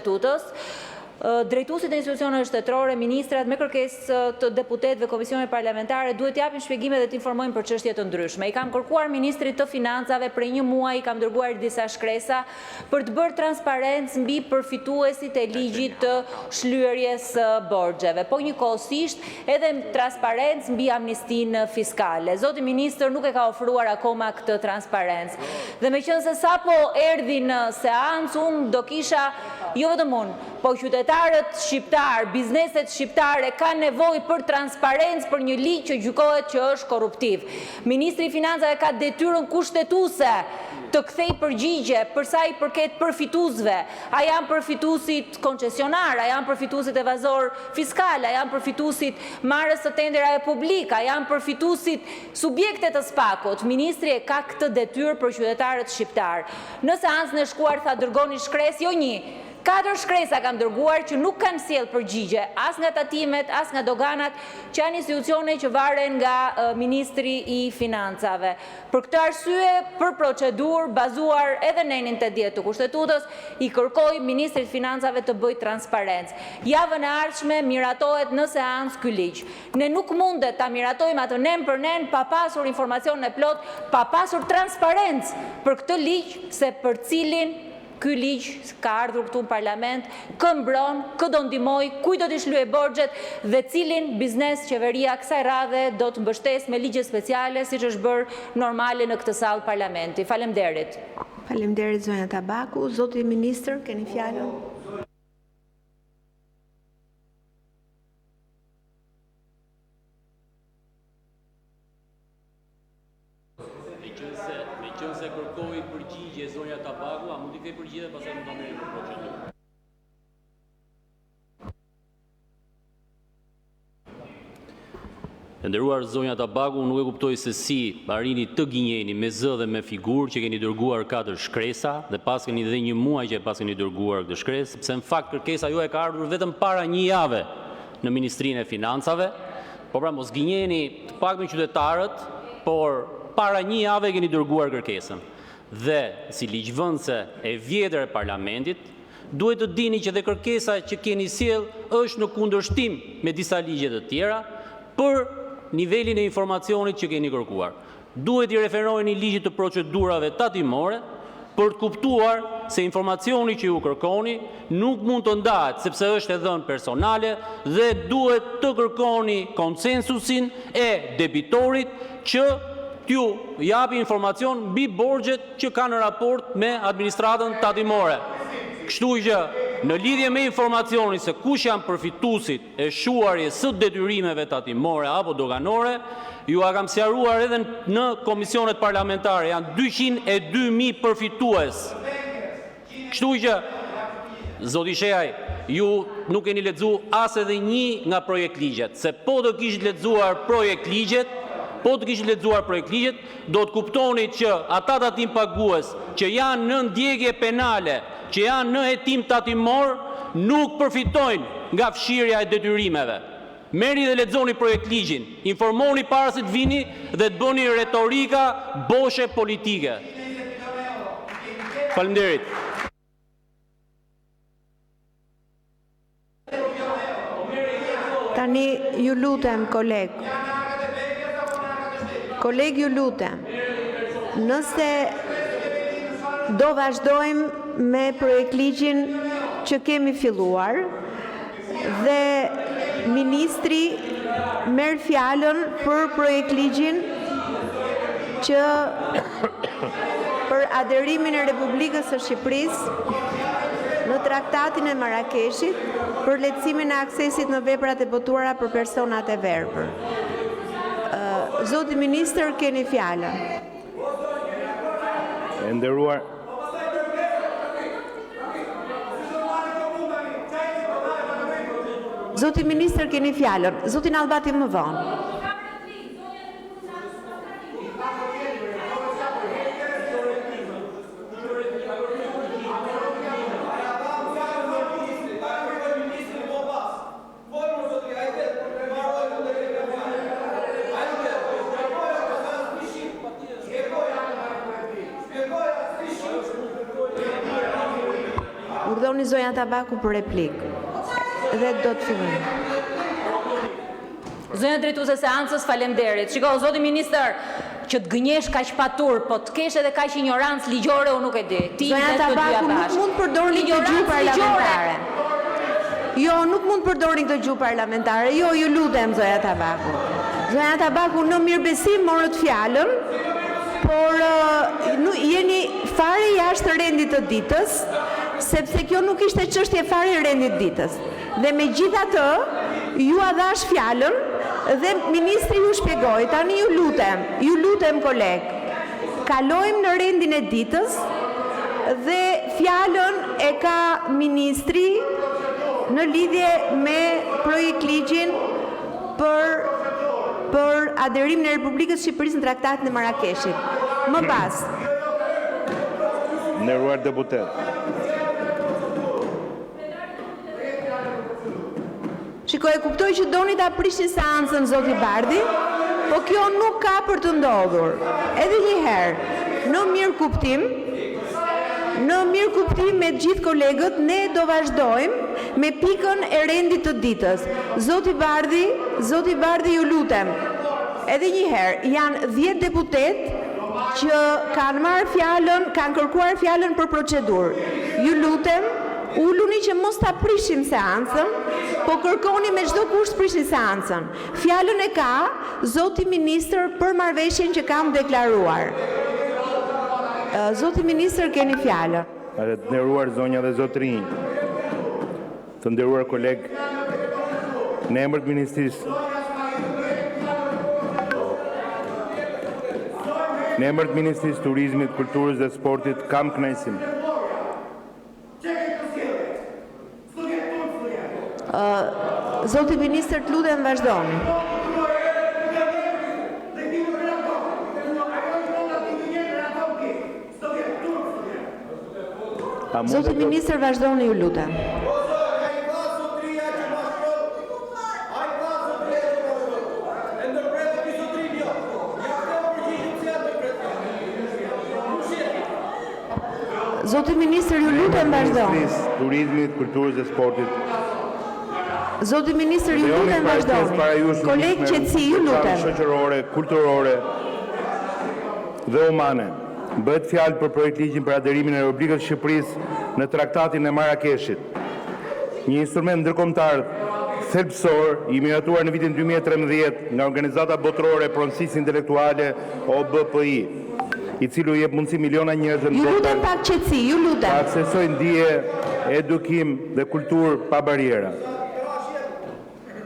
kushtetues. Drejtuesit e institucioneve shtetërore, ministrat me kërkesë të deputetëve, komisioneve parlamentare duhet të japin shpjegime dhe të informojnë për çështje të ndryshme. I kam kërkuar ministrit të financave prej një muaji, i kam dërguar disa shkresa për të bërë transparencë mbi përfituesit e ligjit të shlyerjes borxheve, po njëkohësisht edhe transparencë mbi amnistinë fiskale. Zoti ministër nuk e ka ofruar akoma këtë transparencë. Dhe meqense sapo erdhi në seancë, unë do kisha jo vetëm unë, po qytetarët shqiptar, bizneset shqiptare kanë nevojë për transparencë për një ligj që gjykohet që është korruptiv. Ministri i Financave ka detyrën kushtetuese të kthej përgjigje për sa i përket përfituesve. A janë përfituesit koncesionar, a janë përfituesit evazor fiskal, a janë përfituesit marrës së tenderave publik, a janë përfituesit subjekte të SPAK-ut. Ministri e ka këtë detyrë për qytetarët shqiptar. Në seancën e shkuar tha dërgoni shkresë, jo një. 4 shkresa kam dërguar që nuk kanë sjellë përgjigje, as nga tatimet, as nga doganat, që janë institucione që varen nga Ministri i Financave. Për këtë arsye, për procedurë bazuar edhe në 80 të kushtetutës, i kërkoj Ministrit Financave të bëjë transparencë. Javën e ardhshme miratohet në seancë ky ligj. Ne nuk mundet ta miratojmë atë nen për nen pa pasur informacion e plot, pa pasur transparencë për këtë ligj, se për cilin ky ligj ka ardhur këtu në parlament, kë mbron, kë do ndihmoj, kujt do t'i shlyej borxhet dhe cilin biznes qeveria kësaj radhe do të mbështes me ligje speciale, siç është bërë normale në këtë sallë parlamenti. Faleminderit. Faleminderit zonja Tabaku. Zoti ministër, keni fjalën. Meqense kërkoi përgjigje zonja Tabaku, a mund t'i kthej përgjigje dhe pastaj mund ta merrem në procedurë. E nderuar zonja Tabaku, nuk e kuptoj se si arrini të gënjeni me zë dhe me figurë që keni dërguar 4 shkresa dhe pas keni dhe një muaj që pas keni dërguar këtë shkresë, sepse në fakt kërkesa juaj ka ardhur vetëm para një jave në Ministrinë e Financave, po pra mos gënjeni të paktën qytetarët, por para një jave keni dërguar kërkesën. Dhe si ligjvënëse e vjetër e parlamentit, duhet të dini që dhe kërkesa që keni sjell është në kundërshtim me disa ligje të tjera për nivelin e informacionit që keni kërkuar. Duhet i referoheni ligjit të procedurave tatimore për të kuptuar se informacioni që ju kërkoni nuk mund të ndahet sepse është e dhënë personale dhe duhet të kërkoni konsensusin e debitorit që t'ju japi informacion mbi borxhet që ka në raport me administratën tatimore. Kështu që në lidhje me informacionin se kush janë përfituesit e shuarjes së detyrimeve tatimore apo doganore, ju a kam sqaruar edhe në komisionet parlamentare, janë 202.000 përfitues. Kështu që, zoti Shehaj, ju nuk keni lexuar as edhe një nga projekt ligjet, se po do kishit lexuar projekt ligjet, do të kuptoni që ata tatim pagues që janë në ndjekje penale, që janë në hetim tatimor, nuk përfitojnë nga fshirja e detyrimeve. Merrni dhe lexoni projekt ligjin, informoni para se të vini dhe të bëni retorika boshe politike. Faleminderit. Tani ju lutem Koleg, ju lutem, nëse do vazhdojmë me projekt ligjin që kemi filluar dhe ministri merr fjalën për projekt ligjin që për aderimin e Republikës së Shqipërisë në traktatin e Marrakeshit për lehtësimin e aksesit në veprat e botuara për personat e verbër. Zoti ministër, keni fjalën. E nderuar Zoti ministër, keni fjalën. Zoti Nallbati më vonë. Urdhoni zonja Zonja Tabaku për replikë. Dhe do të fillojmë. Zonja drejtuese e seancës, faleminderit. Shiko, zoti ministër, që të gënjesh kaq patur, po të kesh edhe kaq ignorancë ligjore, unë nuk e di. Zonja Tabaku nuk mund përdorni këtë gjuhë parlamentare. Jo, nuk mund përdorni këtë gjuhë parlamentare. Jo, ju lutem, Zonja Tabaku. Zonja Tabaku në mirëbesim morët fjalën, por jeni fare jashtë rendit të ditës, sepse kjo nuk ishte çështje fare rendit ditës. Dhe megjithatë, ju a dhash fjalën dhe ministri ju shpjegoi. Tani ju lutem koleg, kalojmë në rendin e ditës dhe fjalën e ka ministri në lidhje me projekt ligjin për aderimin e Republikës Shqipërisë në Traktatin e Marrakeshit. Më pas. Nderuar deputet. Shikoj, kuptoj që doni ta prishni seancën, zoti Bardhi, po kjo nuk ka për të ndodhur. Edhe një herë, në mirë kuptim me gjithë kolegët, ne do vazhdojmë me pikën e rendit të ditës. Zoti Bardhi, ju lutem. Edhe një herë, janë 10 deputet që kanë marrë fjalën, kanë kërkuar fjalën për procedurë. Ju lutem, uluni që mos ta prishim seancën, po kërkoni me çdo kusht prishni seancën. Fjalën e ka zoti ministër për marrëveshjen që kam deklaruar. Zoti ministër, keni fjalën. Të nderuar zonja dhe zotrinj, të nderuar koleg, në emër të ministrisë, në emër të Ministrisë Turizmit, Kulturës dhe Sportit, kam kënaqësinë Zoti ministër, të lutem vazhdoni. Zoti ministër, vazhdoni, ju lutem. Zoti ministër, ju lutem vazhdoni. Ministrisë Turizmit, Kulturës dhe Sportit. Zoti ministër, ju lutem vazhdoni. Koleg qetësi, ju lutem. Shoqërore, kulturore dhe humane. Bëhet fjalë për projekt ligjin për aderimin e Republikës Shqipërisë në Traktatin e Marrakeshit. Një instrument ndërkombëtar thelbësor i miratuar në vitin 2013 nga Organizata Botërore e Pronësisë Intelektuale OBPI, i cili u jep mundësi miliona njerëzve Ju lutem pak qetësi, ju lutem. Aksesojnë dije, edukim dhe kulturë pa bariera.